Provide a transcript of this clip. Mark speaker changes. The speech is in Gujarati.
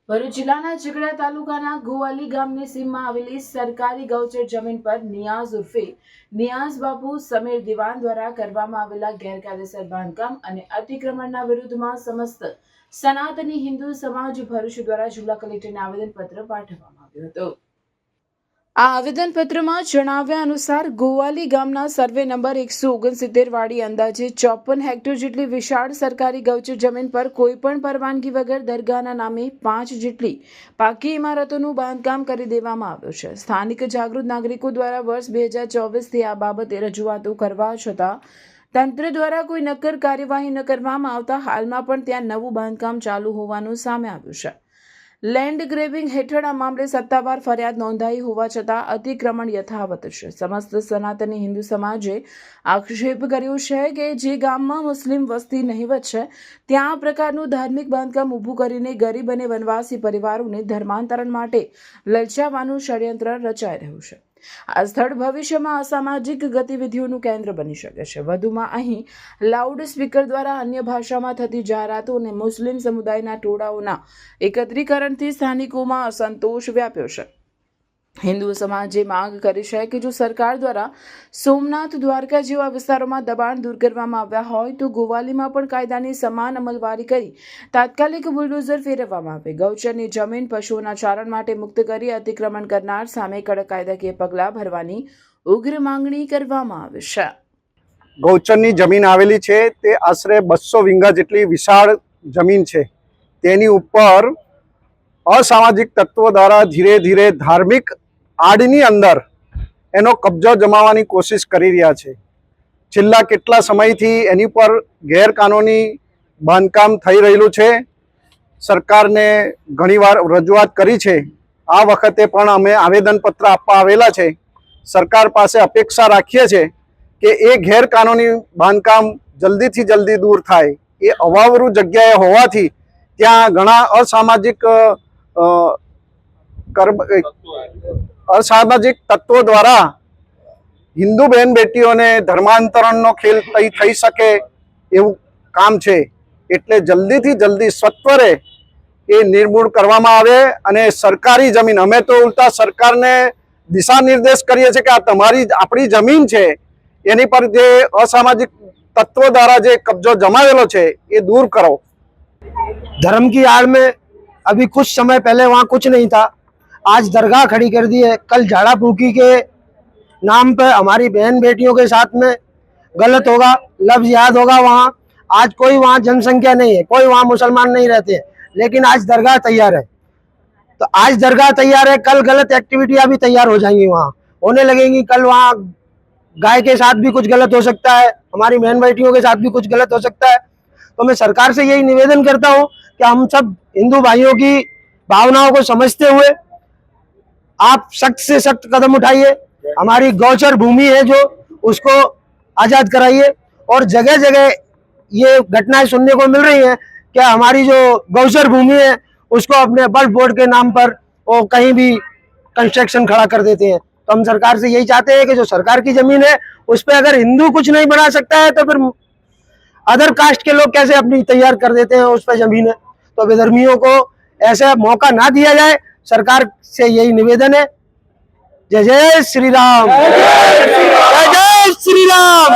Speaker 1: ભરૂચ જિલ્લાના ઝઘડા તાલુકાના ગોવાલી ગામની સીમમાં આવેલી સરકારી ગૌચર જમીન પર નિયાઝ ઉર્ફે નિયાઝ બાપુ સમીર દિવાન દ્વારા કરવામાં આવેલા ગેરકાયદેસર બાંધકામ અને અતિક્રમણના વિરુદ્ધમાં સમસ્ત સનાતની હિન્દુ સમાજ ભરૂચ દ્વારા જિલ્લા કલેક્ટરને આવેદનપત્ર પાઠવવામાં આવ્યું હતું। આ આવેદનપત્રમાં જણાવ્યા અનુસાર ગોવાલી ગામના સર્વે નંબર 169 વાળી અંદાજે 54 હેક્ટર જેટલી વિશાળ સરકારી ગૌચર જમીન પર કોઈપણ પરવાનગી વગર દરગાહના નામે 5 જેટલી પાકી ઇમારતોનું બાંધકામ કરી દેવામાં આવ્યું છે। સ્થાનિક જાગૃત નાગરિકો દ્વારા વર્ષ 2024થી આ બાબતે રજૂઆતો કરવા છતાં તંત્ર દ્વારા કોઈ નક્કર કાર્યવાહી ન કરવામાં આવતા હાલમાં પણ ત્યાં નવું બાંધકામ ચાલુ હોવાનું સામે આવ્યું છે। લેન્ડ ગ્રેબિંગ હેઠળ આ મામલે સત્તાવાર ફરિયાદ નોંધાઈ હોવા છતાં અતિક્રમણ યથાવત છે। સમસ્ત સનાતની હિન્દુ સમાજે આક્ષેપ કર્યો છે કે જે ગામમાં મુસ્લિમ વસ્તી નહિવત છે ત્યાં આ પ્રકારનું ધાર્મિક બાંધકામ ઊભું કરીને ગરીબ અને વનવાસી પરિવારોને ધર્માંતરણ માટે લલચાવવાનું ષડયંત્ર રચાઈ રહ્યું છે। આ સ્થળ ભવિષ્યમાં અસામાજિક ગતિવિધિઓનું કેન્દ્ર બની શકે છે। વધુમાં અહીં લાઉડ સ્પીકર દ્વારા અન્ય ભાષામાં થતી જાહેરાતો અને મુસ્લિમ સમુદાયના ટોળાઓના એકત્રીકરણથી સ્થાનિકોમાં અસંતોષ વ્યાપ્યો છે। હિન્દુ સમાજે માંગ કરી છે કે જો સરકાર દ્વારા સોમનાથ દ્વારકા જેવા વિસ્તારોમાં દબાણ દૂર કરવામાં આવ્યા હોય તો ગોવાલીમાં પણ કાયદાની સમાન અમલવારી કરી તાત્કાલિક બુલડોઝર ફેરવવામાં આવે। ગૌચરની જમીન પશુઓના ચારણ માટે મુક્ત કરી અતિક્રમણ કરનાર સામે કડક કાયદાકીય પગલાં ભરવાની ઉગ્ર માંગણી કરવામાં આવે છે।
Speaker 2: ગૌચરની જમીન આવેલી છે તે આશરે 200 વીંગા જેટલી વિશાળ જમીન છે। તેની ઉપર અસામાજિક તત્વો દ્વારા ધીરે ધીરે ધાર્મિક આડની અંદર એનો કબજો જમાવવાની કોશિશ કરી રહ્યા છે। છેલ્લા કેટલા સમયથી એની પર ગેરકાનૂની બાંધકામ થઈ રહેલું છે। સરકારને ઘણીવાર રજૂઆત કરી છે। આ વખતે પણ અમે આવેદનપત્ર આપવા આવેલા છે। સરકાર પાસે અપેક્ષા રાખીએ છીએ કે એ ગેરકાનૂની બાંધકામ જલ્દીથી જલ્દી દૂર થાય। એ અવાવરૂ જગ્યાએ હોવાથી ત્યાં ઘણા અસામાજિક તત્વો દ્વારા હિન્દુ બહેન બેટીઓને ધર્માંતરણનો ખેલ થઈ શકે એવું કામ છે। એટલે જલ્દીથી જલ્દી સત્વરે એ નિર્મૂળ કરવામાં આવે અને સરકારી જમીન, અમે તો ઉલટા સરકારને દિશા નિર્દેશ કરીએ છીએ કે આ આપણી જમીન છે, એની પર જે અસામાજિક तत्वों द्वारा जो कब्जो जमावेलो छे ये दूर करो।
Speaker 3: धर्म की आड़ में अभी कुछ समय पहले वहाँ कुछ नहीं था, आज दरगाह खड़ी कर दी है। कल झाड़ा फूकी के नाम पर हमारी बहन बेटियों के साथ में गलत होगा, लफ्ज याद होगा। वहाँ आज कोई वहाँ जनसंख्या नहीं है, कोई वहाँ मुसलमान नहीं रहते, लेकिन आज दरगाह तैयार है। तो आज दरगाह तैयार है, कल गलत एक्टिविटियाँ भी तैयार हो जाएंगी, वहाँ होने लगेंगी। कल वहाँ गाय के साथ भी कुछ गलत हो सकता है, हमारी बहन बेटियों के साथ भी कुछ गलत हो सकता है। तो मैं सरकार से यही निवेदन करता हूँ कि हम सब हिंदू भाइयों की भावनाओं को समझते हुए आप सख्त से सख्त कदम उठाइए। हमारी गौचर भूमि है जो उसको आज़ाद कराइए। और जगह जगह ये घटनाएं सुनने को मिल रही हैं कि हमारी जो गौचर भूमि है उसको अपने वक्फ बोर्ड के नाम पर वो कहीं भी कंस्ट्रक्शन खड़ा कर देते हैं। तो हम सरकार से यही चाहते हैं कि जो सरकार की जमीन है उस पर अगर हिंदू कुछ नहीं बना सकता है तो फिर अदर कास्ट के लोग कैसे अपनी तैयार कर देते हैं उस पर जमीन है। तो विधर्मियों को ऐसा मौका ना दिया जाए, सरकार से यही निवेदन है। जय जय श्री राम, जय जय श्री राम।